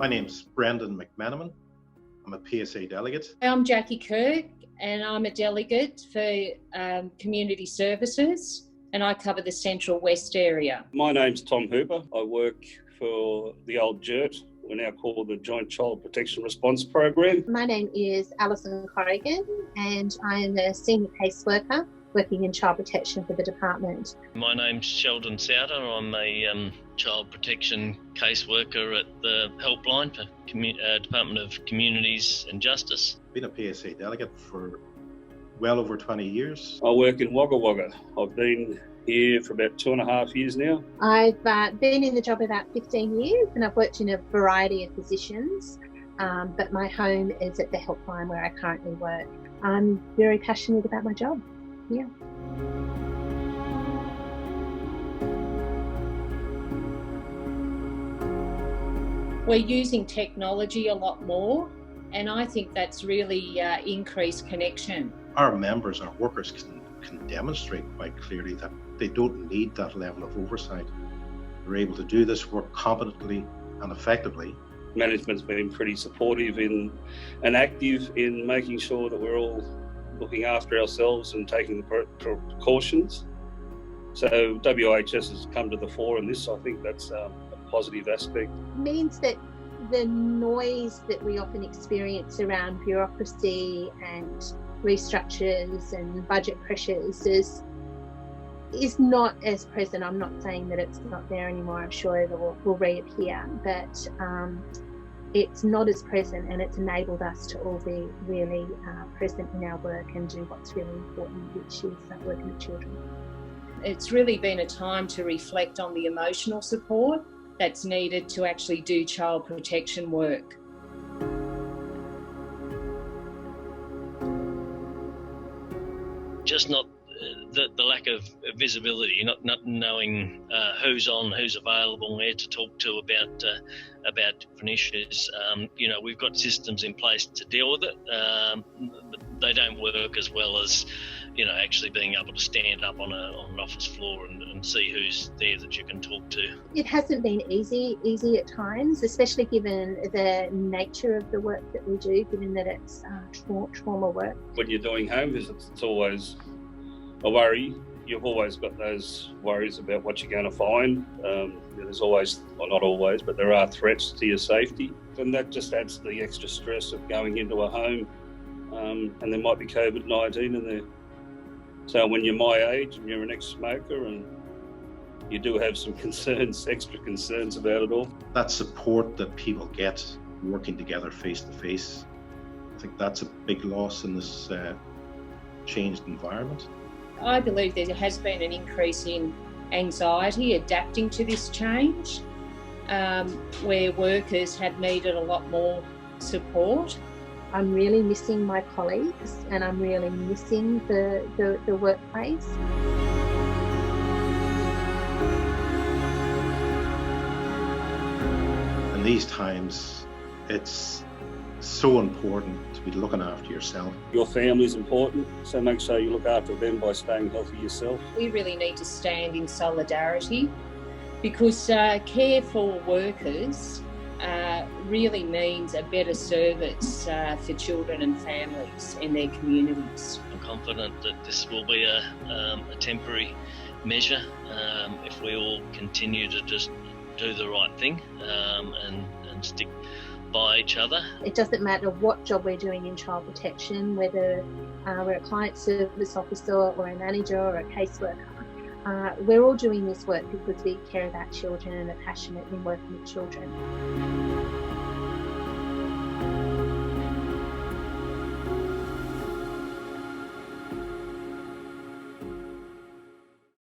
My name's Brendan McMenamin. I'm a PSA delegate. I'm Jackie Kirk and I'm a delegate for Community Services and I cover the Central West area. My name's Tom Hooper. I work for the old JIRT, we're now called the Joint Child Protection Response Program. My name is Alison Corrigan and I am a senior caseworker working in child protection for the department. My name's Sheldon Souter. I'm a child protection caseworker at the helpline for Department of Communities and Justice. Been a PSA delegate for well over 20 years. I work in Wagga Wagga. I've been here for about 2.5 years now. I've been in the job about 15 years and I've worked in a variety of positions, but my home is at the helpline where I currently work. I'm very passionate about my job. Yeah. We're using technology a lot more and I think that's really increased connection. Our members, our workers can demonstrate quite clearly that they don't need that level of oversight. They're able to do this work competently and effectively. Management's been pretty supportive and active in making sure that we're all looking after ourselves and taking the precautions. So WHS has come to the fore in this. I think that's a positive aspect. It means that the noise that we often experience around bureaucracy and restructures and budget pressures is not as present. I'm not saying that it's not there anymore. I'm sure it will reappear, but it's not as present, and it's enabled us to all be really present in our work and do what's really important, which is working with children. It's really been a time to reflect on the emotional support that's needed to actually do child protection work. Just not the lack of visibility, not knowing who's on, who's available, where to talk to about different issues. We've got systems in place to deal with it, but they don't work as well as actually being able to stand up on an office floor and see who's there that you can talk to. It hasn't been easy at times, especially given the nature of the work that we do, given that it's trauma work. When you're doing home visits, it's always a worry. You've always got those worries about what you're going to find. There's always, well, not always, but there are threats to your safety. And that just adds to the extra stress of going into a home and there might be COVID-19 in there. So when you're my age and you're an ex-smoker and you do have some concerns, extra concerns about it all. That support that people get working together face to face, I think that's a big loss in this changed environment. I believe there has been an increase in anxiety adapting to this change, where workers have needed a lot more support. I'm really missing my colleagues and I'm really missing the workplace. In these times, it's so important to be looking after yourself. Your family's important, so make sure you look after them by staying healthy yourself. We really need to stand in solidarity because care for workers really means a better service for children and families in their communities. I'm confident that this will be a temporary measure if we all continue to just do the right thing and stick by each other. It doesn't matter what job we're doing in child protection, whether we're a client service officer or a manager or a caseworker. We're all doing this work because we care about children and are passionate in working with children.